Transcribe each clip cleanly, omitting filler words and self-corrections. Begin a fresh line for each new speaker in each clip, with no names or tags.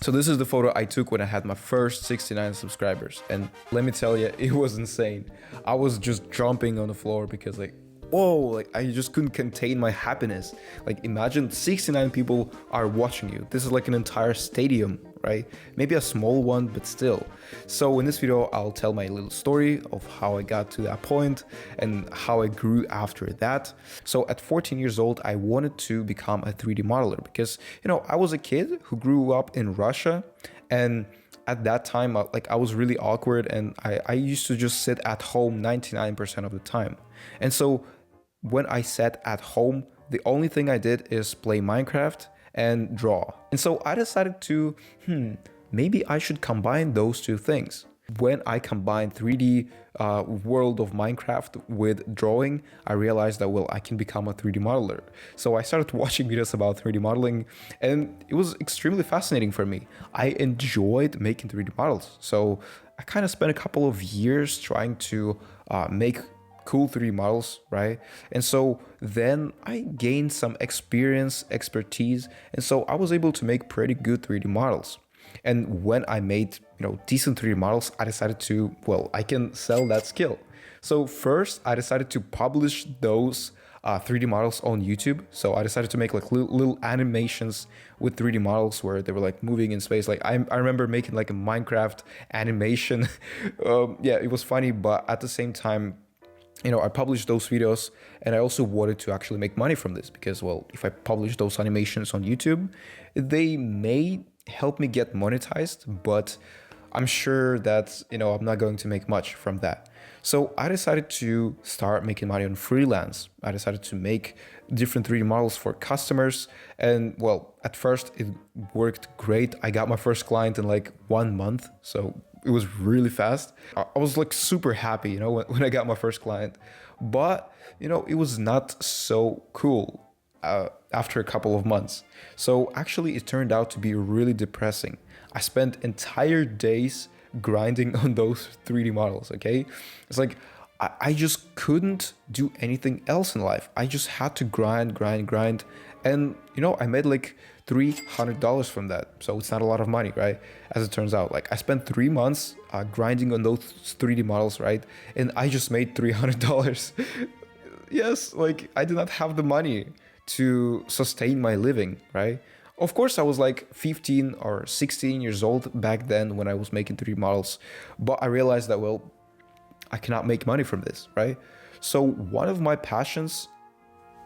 So this is the photo I took when I had my first 69 subscribers. And let me tell you, it was insane. I was just jumping on the floor because like, whoa, like I just couldn't contain my happiness. Like imagine 69 people are watching you. This is like an entire stadium, right? Maybe a small one, but still. So in this video, I'll tell my little story of how I got to that point and how I grew after that. So at 14 years old, I wanted to become a 3D modeler because, I was a kid who grew up in Russia, and at that time, I was really awkward, and I used to just sit at home 99% of the time. And so when I sat at home, the only thing I did is play Minecraft and draw. And so I decided to, maybe I should combine those two things. When I combined 3D world of Minecraft with drawing, I realized that, well, I can become a 3D modeler. So I started watching videos about 3D modeling, and it was extremely fascinating for me. I enjoyed making 3D models. So I kind of spent a couple of years trying to make cool 3D models, right? And so then I gained some expertise, and so I was able to make pretty good 3D models. And when I made, decent 3D models, I decided to, well, I can sell that skill. So first, I decided to publish those 3D models on YouTube. So I decided to make like little animations with 3D models where they were like moving in space. Like I remember making like a Minecraft animation. Yeah, it was funny, but at the same time, I published those videos, and I also wanted to actually make money from this because, well, if I publish those animations on YouTube, they may help me get monetized, but I'm sure that, I'm not going to make much from that. So I decided to start making money on freelance. I decided to make different 3D models for customers. And well, at first it worked great. I got my first client in like 1 month. So it was really fast. I was like super happy, when I got my first client. But, it was not so cool after a couple of months. So actually it turned out to be really depressing. I spent entire days grinding on those 3D models, okay? It's like I just couldn't do anything else in life. I just had to grind. And, I made like $300 from that. So it's not a lot of money, right? As it turns out, like I spent 3 months grinding on those 3D models, right? And I just made $300. Yes, like I did not have the money to sustain my living, right? Of course, I was like 15 or 16 years old back then when I was making 3D models, but I realized that, well, I cannot make money from this, right? So one of my passions,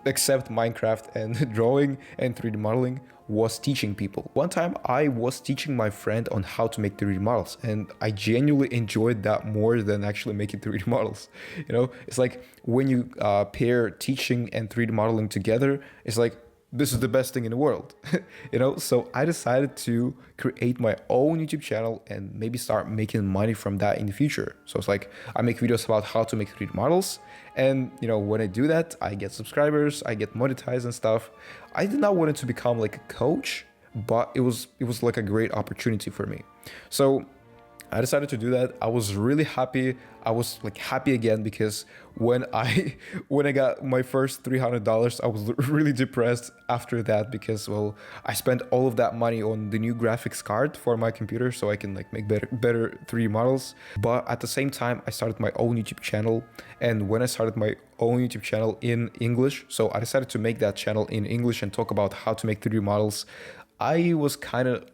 except Minecraft and drawing and 3D modeling, was teaching people. One time I was teaching my friend on how to make 3D models, and I genuinely enjoyed that more than actually making 3D models. It's like when you pair teaching and 3D modeling together, it's like, this is the best thing in the world. So I decided to create my own YouTube channel and maybe start making money from that in the future. So it's like I make videos about how to make 3D models, and when I do that, I get subscribers, I get monetized and stuff. I did not want it to become like a coach, but it was like a great opportunity for me. So I decided to do that. I was really happy. I was like happy again because when I got my first $300, I was really depressed after that because, well, I spent all of that money on the new graphics card for my computer so I can like make better 3D models. But at the same time, I started my own YouTube channel. And when I started my own YouTube channel in English, so I decided to make that channel in English and talk about how to make 3D models, I was kind of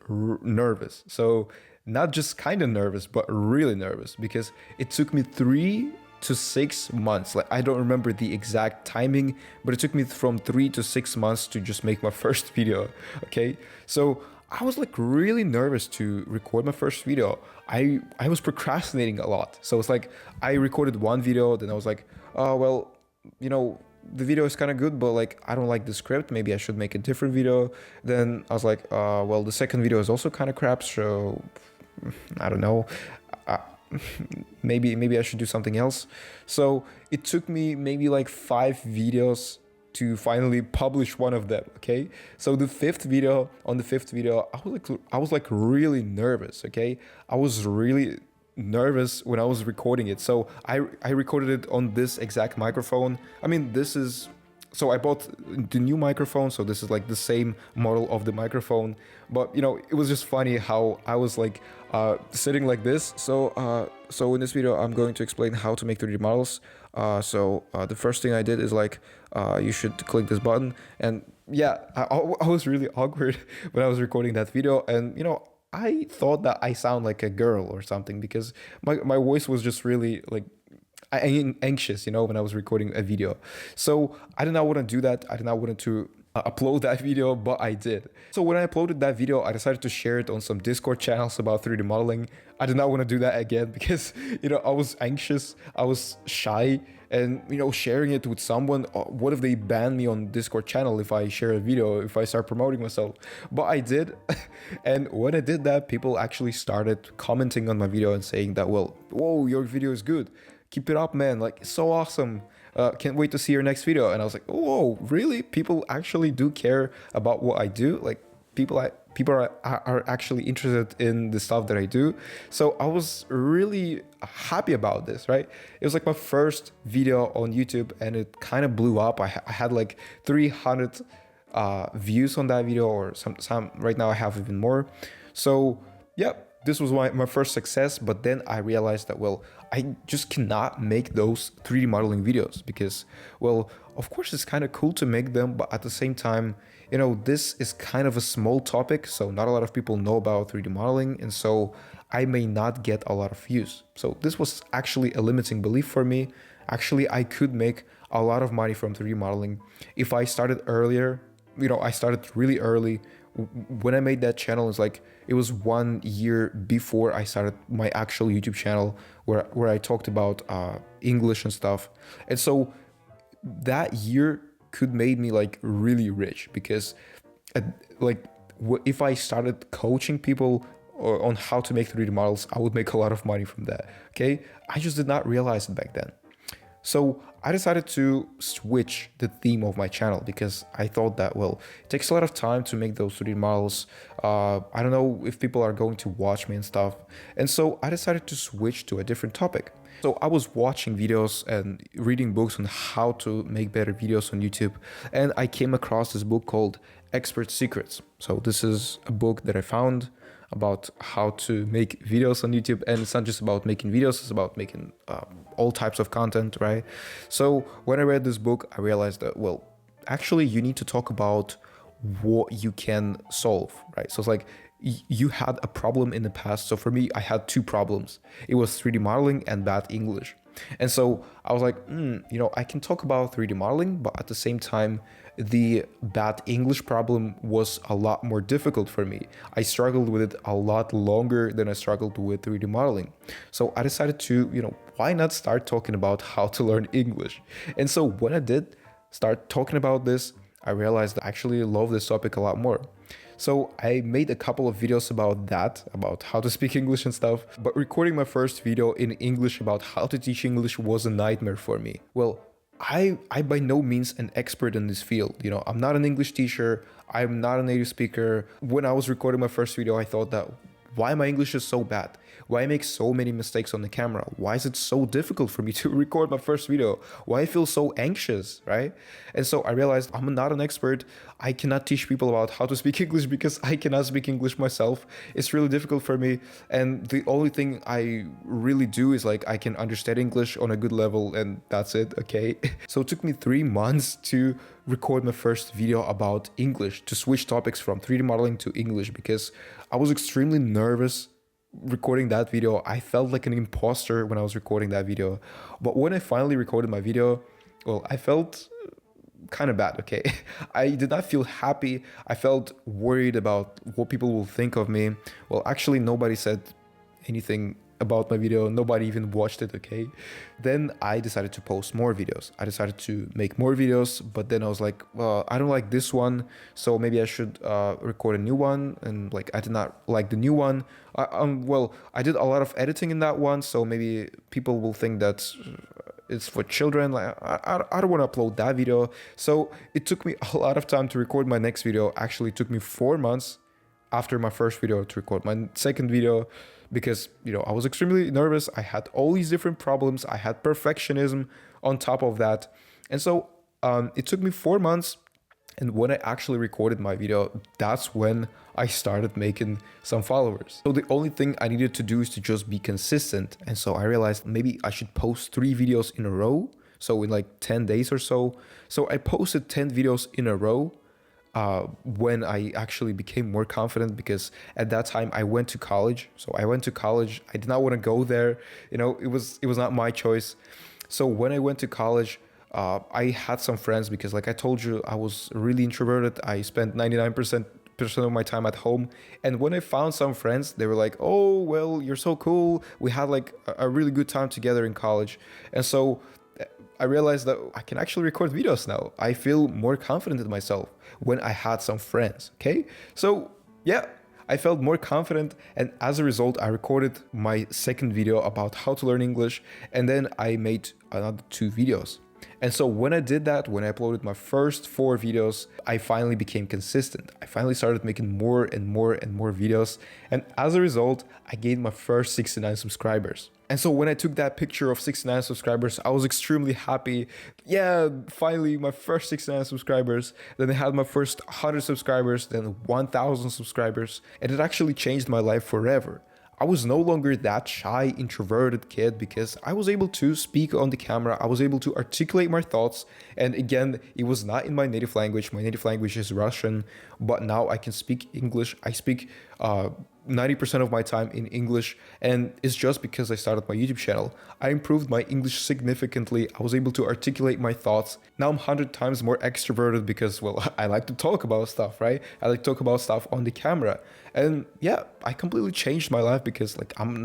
nervous. So not just kind of nervous, but really nervous because it took me 3 to 6 months. Like I don't remember the exact timing, but it took me from 3 to 6 months to just make my first video. Okay. So I was like really nervous to record my first video. I was procrastinating a lot. So it's like I recorded one video, then I was like, oh, well, the video is kind of good, but like I don't like the script, maybe I should make a different video. Then I was like, well, the second video is also kind of crap, so I don't know, maybe I should do something else. So it took me maybe like 5 videos to finally publish one of them. Okay, so on the fifth video, I was like really nervous. Okay, I was really nervous when I was recording it. So I recorded it on this exact microphone. I mean, this is So I bought the new microphone. So this is like the same model of the microphone, but you know, it was just funny how I was like sitting like this. So in this video, I'm going to explain how to make 3D models. The first thing I did is like, you should click this button. And yeah, I was really awkward when I was recording that video. And you know, I thought that I sound like a girl or something because my voice was just really like anxious, you know, when I was recording a video. So I did not want to do that. I did not want to upload that video, but I did. So when I uploaded that video, I decided to share it on some Discord channels about 3D modeling. I did not want to do that again because, you know, I was anxious, I was shy, and, you know, sharing it with someone, what if they ban me on Discord channel if I share a video, if I start promoting myself? But I did. And when I did that, people actually started commenting on my video and saying that, well, whoa, your video is good. Keep it up, man. Like, it's so awesome. Can't wait to see your next video. And I was like, whoa, really? People actually do care about what I do? Like, people are actually interested in the stuff that I do. So I was really happy about this, right? It was like my first video on YouTube and it kind of blew up. I had like 300 views on that video, or some right now I have even more. So yeah, this was my first success. But then I realized that, well, I just cannot make those 3D modeling videos because, well, of course it's kind of cool to make them, but at the same time, you know, this is kind of a small topic, so not a lot of people know about 3D modeling, and so I may not get a lot of views. So this was actually a limiting belief for me. Actually, I could make a lot of money from 3D modeling if I started earlier. You know, I started really early. When I made that channel, it's like it was 1 year before I started my actual YouTube channel where I talked about English and stuff. And so that year could made me like really rich because if I started coaching people on how to make 3D models, I would make a lot of money from that. Okay, I just did not realize it back then. So I decided to switch the theme of my channel because I thought that, well, it takes a lot of time to make those 3D models. I don't know if people are going to watch me and stuff. And so I decided to switch to a different topic. So I was watching videos and reading books on how to make better videos on YouTube. And I came across this book called Expert Secrets. So this is a book that I found about how to make videos on YouTube. And it's not just about making videos, it's about making all types of content, right? So when I read this book, I realized that, well, actually you need to talk about what you can solve, right? So it's like you had a problem in the past. So for me, I had two problems. It was 3D modeling and bad English. And so I was like, you know, I can talk about 3D modeling, but at the same time, the bad English problem was a lot more difficult for me. I struggled with it a lot longer than I struggled with 3D modeling. So I decided to, you know, why not start talking about how to learn English? And so when I did start talking about this, I realized I actually love this topic a lot more. So I made a couple of videos about that, about how to speak English and stuff, but recording my first video in English about how to teach English was a nightmare for me. Well, I by no means an expert in this field. You know, I'm not an English teacher. I'm not a native speaker. When I was recording my first video, I thought that, why my English is so bad? Why I make so many mistakes on the camera? Why is it so difficult for me to record my first video? Why I feel so anxious, right? And so I realized I'm not an expert. I cannot teach people about how to speak English because I cannot speak English myself. It's really difficult for me. And the only thing I really do is like I can understand English on a good level and that's it, okay? So it took me 3 months to record my first video about English, to switch topics from 3D modeling to English because I was extremely nervous recording that video. I felt like an imposter when I was recording that video. But when I finally recorded my video, well, I felt kind of bad, okay? I did not feel happy. I felt worried about what people will think of me. Well, actually, nobody said anything about my video. Nobody even watched it, okay? Then I decided to post more videos. I decided to make more videos, but then I was like, well, I don't like this one, so maybe I should record a new one. And like, I did not like the new one. Well, I did a lot of editing in that one, so maybe people will think that it's for children. Like, I don't want to upload that video. So it took me a lot of time to record my next video. Actually, it took me 4 months after my first video to record my second video because, you know, I was extremely nervous. I had all these different problems. I had perfectionism on top of that. And so It took me 4 months. And when I actually recorded my video, that's when I started making some followers. So the only thing I needed to do is to just be consistent. And so I realized maybe I should post 3 videos in a row. So in like 10 days or so. So I posted 10 videos in a row when I actually became more confident, because at that time I went to college. So I went to college. I did not want to go there. You know, it was not my choice. So when I went to college, I had some friends, because like I told you, I was really introverted. I spent 99% of my time at home. And when I found some friends, they were like, oh, well, you're so cool. We had like a really good time together in college. And so I realized that I can actually record videos now. I feel more confident in myself when I had some friends. Okay. So yeah, I felt more confident, and as a result, I recorded my second video about how to learn English, and then I made another 2 videos. And so when I did that, when I uploaded my first 4 videos, I finally became consistent. I finally started making more and more and more videos. And as a result, I gained my first 69 subscribers. And so when I took that picture of 69 subscribers, I was extremely happy. Yeah, finally my first 69 subscribers. Then I had my first 100 subscribers, then 1,000 subscribers. And it actually changed my life forever. I was no longer that shy, introverted kid, because I was able to speak on the camera. I was able to articulate my thoughts. And again, it was not in my native language. My native language is Russian, but now I can speak English. I speak 90% of my time in English, and it's just because I started my YouTube channel. I improved my English significantly. I was able to articulate my thoughts. Now I'm 100 times more extroverted because, well, I like to talk about stuff, right? I like to talk about stuff on the camera. And yeah, I completely changed my life, because like I'm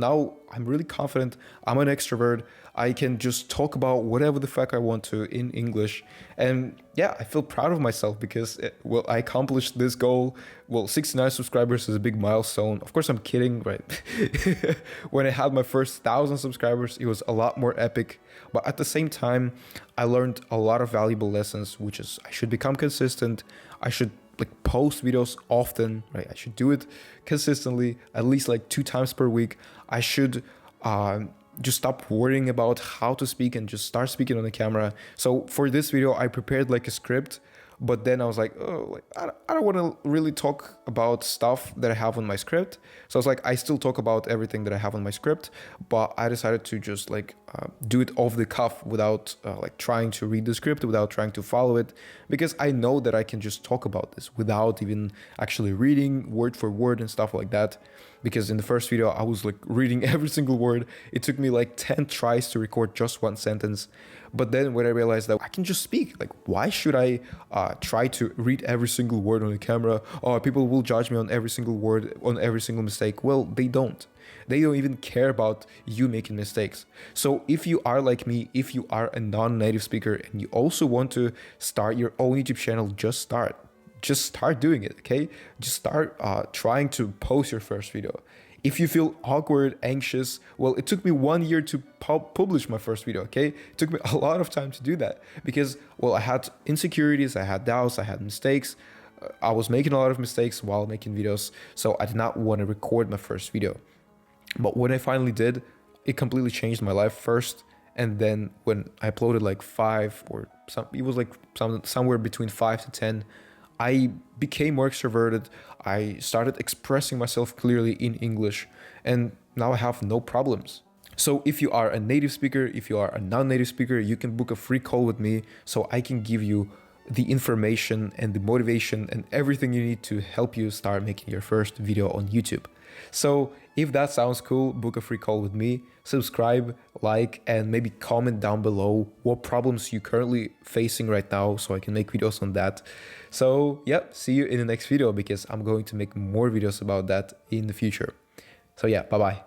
really confident. I'm an extrovert. I can just talk about whatever the fuck I want to in English. And yeah, I feel proud of myself, because well, I accomplished this goal. Well, 69 subscribers is a big milestone. Of course, I'm kidding, right? When I had my first 1,000 subscribers, it was a lot more epic. But at the same time, I learned a lot of valuable lessons, which is I should become consistent. I should like post videos often, right? I should do it consistently, at least like 2 times per week. I should just stop worrying about how to speak and just start speaking on the camera. So for this video, I prepared like a script, but then I was like, oh, like I don't want to really talk about stuff that I have on my script. So I was like, I still talk about everything that I have on my script, but I decided to just like do it off the cuff without like trying to read the script, without trying to follow it, because I know that I can just talk about this without even actually reading word for word and stuff like that. Because in the first video, I was like reading every single word. It took me like 10 tries to record just 1 sentence. But then when I realized that I can just speak, like, why should I try to read every single word on the camera? Oh, people will judge me on every single word, on every single mistake. Well, they don't. They don't even care about you making mistakes. So if you are like me, if you are a non-native speaker and you also want to start your own YouTube channel, just start. Just start doing it, okay? Just start trying to post your first video. If you feel awkward, anxious, well, it took me 1 year to publish my first video, okay? It took me a lot of time to do that because, well, I had insecurities, I had doubts, I had mistakes. I was making a lot of mistakes while making videos, so I did not want to record my first video. But when I finally did, it completely changed my life first. And then when I uploaded like 5 or it was like somewhere between 5 to 10, I became more extroverted. I started expressing myself clearly in English, and now I have no problems. So if you are a native speaker, if you are a non-native speaker, you can book a free call with me so I can give you the information and the motivation and everything you need to help you start making your first video on YouTube. So if that sounds cool, book a free call with me, subscribe, like, and maybe comment down below what problems you're currently facing right now so I can make videos on that. So yeah, see you in the next video because I'm going to make more videos about that in the future. So yeah, bye-bye.